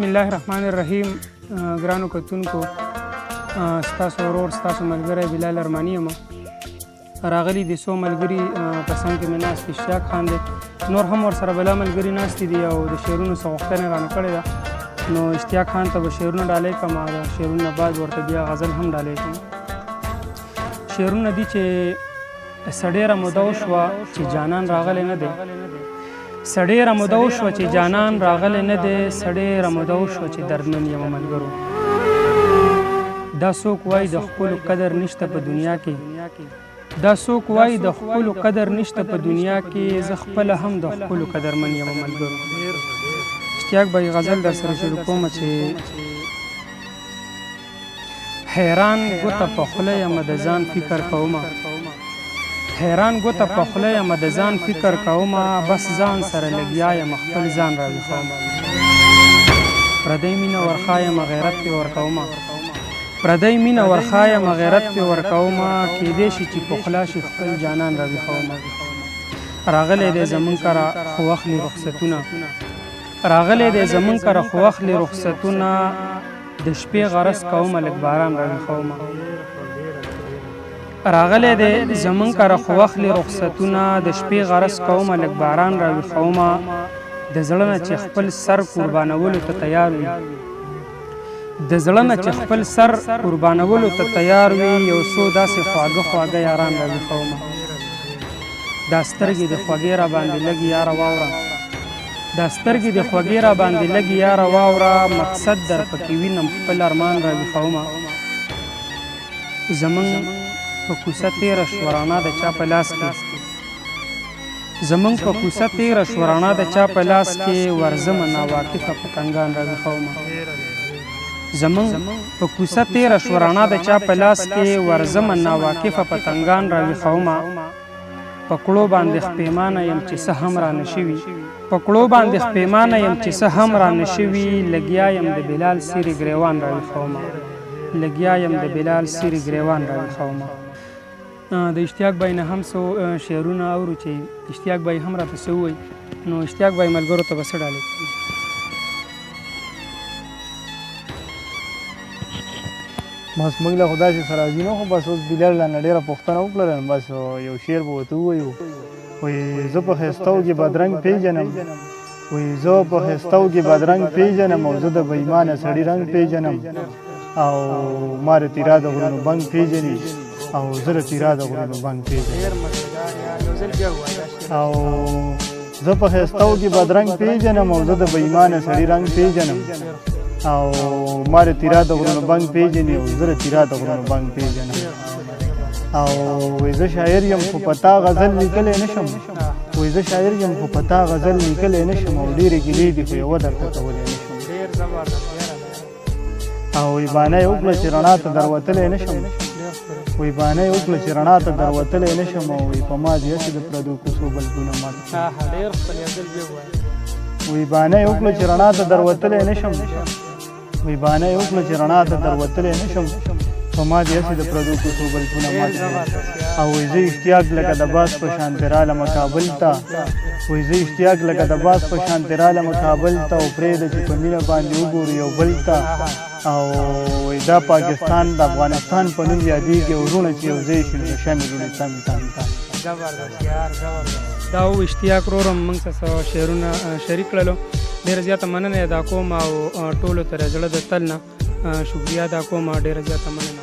الله الرحمن الرحیم. ګرانو کتونکو، ستاسو ورور ستاسو ملګری بلال ارماني یم. راغلي دي څو ملګري په څنګ کې مې ناست اشتیاق خان دی، نور هم ورسره بلا ملګري ناستې دي او د شعرونو څه غوښتنه یې رانه کړې ده. نو اشتیاق خان ته به شعرونه ډالۍ کړم، د شعرونو نه بعد ورته بیا غزل هم ډالۍ کړم. شعرونه دي چې څه ډېره موده وشوه چې جانان راغلی نه دی، څه ډېره موده وشوه چې جانان راغلی نه دی، څه ډېره موده وشوه چې دردمن یم ملګرو. دا څوک وایي د ښکلو قدر نشته په دنیا کې، دا څوک وایي د ښکلو قدر نشته په دنیا کې، زه خپله هم د ښکلو قدرمن یم ملګرو. اشتیاق به غزل در سره شروع کوم چې حیران ګوته په خوله یم د ځان فکر کومه، حیران ګوته په خوله یم د ځان فکر کومه، بس ځان سره لګیا یم خپل ځان راویښومه. پردی مینه ورښایم غیرت پې ورکومه، پردی مینه ورښایم غیرت پې ورکومه، کیدای شي چې په خوله شي خپل جانان راویښومه. راغلی دی زمونږ کره خو اخلي رخصتونه، راغلی دی زمونږ کره خو اخلي رخصتونه، د شپې غرض کومه لږ باران راویښومه. راغلی دی زمونږ کره خو اخلي رخصتونه، د شپې غرض کومه لږ باران راویښومه. د زړه نه چې خپل سر قربانولو ته تیار وي، د زړه نه چې خپل سر قربانولو ته تیار وي، یو څو داسې خواږه خواږه یاران راویښومه. دا سترګې د خوږې را باندې لږ یاره واوره، دا سترګې د خوږې را باندې لږ یاره واوره، مقصد در پکې وینم خپل ارمان راویښومه. زمونږ په کوڅه تېره شوه رڼا د چا په لاس کې، زمونږ په کوڅه تېره شوه رڼا د چا په لاس کې، ورځمه ناواقفه پتنګان راویښومه. زمونږ په کوڅه تېره شوه رڼا د چا په لاس کې، ورځمه ناواقفه پتنګان راویښومه. په کړو باندې خپېمانه یم چې څه هم رانه شوي، په کړو باندې خپېمانه یم چې څه هم رانه شوي، لګیا یم د بلال سیرې ګریوان راویښومه، لګیا یم د بلال سیرې ګریوان راویښومه. د اشتیاق بای نه هم څو شعرونه اورو چې اشتیاق بای هم راته څه ووایي. نو اشتیاق بای ملګرو ته به څه ډالۍ کوي؟ بس موږ له خو داسې سره راځي نه، خو بس اوس بلال نه ډېره پوښتنه وکړله، بس یو شعر به ورته ووایو. وایي زه په ښایستو کې بدرنګ پېژنم، وایي زه په ښایستو کې بدرنګ پېژنم، او زه د بېایمانه سړي رنګ پېژنم، او ما د تیرا د غرونو بنګ پېژني، او زه د تیرا د غرونو بنګ پېژنم. او زه په ښایستو کې بدرنګ پېژنم، او زه د بېایمانه سړي رنګ پېژنم، او ما د تیرا د غرونو بنګ پېژني، او زه د تیرا د غرونو بنګ پېژنم. او وایي زه شاعر یم خو په تا غزل لیکلی نه شم، وایي زه شاعر یم خو په تا غزل لیکلی نه شم، او ډېرې ګیلې دي خو یوه درته کولی نه شم. او وایي بانه یې وکړه چې رڼا ته دروتلی نه شم، وایي بانه یې وکړه چې رڼا ته دروتلی نه شم، او وایي په ما دې هسې د پردو کوڅو بلبونه مات کړي. وایي بانه یې وکړه چې رڼا ته دروتلی نه شم، وایي بانه یې وکړه چې رڼا ته دروتلی نه شم، په ما دې هسې د پردو کوڅو بلبونه مات کړي. او وایي زه اشتیاق لکه د باز په شانتې رالمه کابل ته، وایي زه اشتیاق لکه د باز په شانتې رالمه کابل ته، او پرېږده چې په مینه باندې وګورو یو بل ته. او وایي دا پاکستان د افغانستان په نوم یادېږي، او وروڼه چې یو ځای شي نو شمې لوڼې څنګ څنګ ته. دا و اشتیاق ورور هم موږ سره شعرونه شریک کړلو. ډېره زیاته مننه ادا کوم، او ټولو ته د زړه د تل نه شکریه ادا کوم، ډېره زیاته مننه.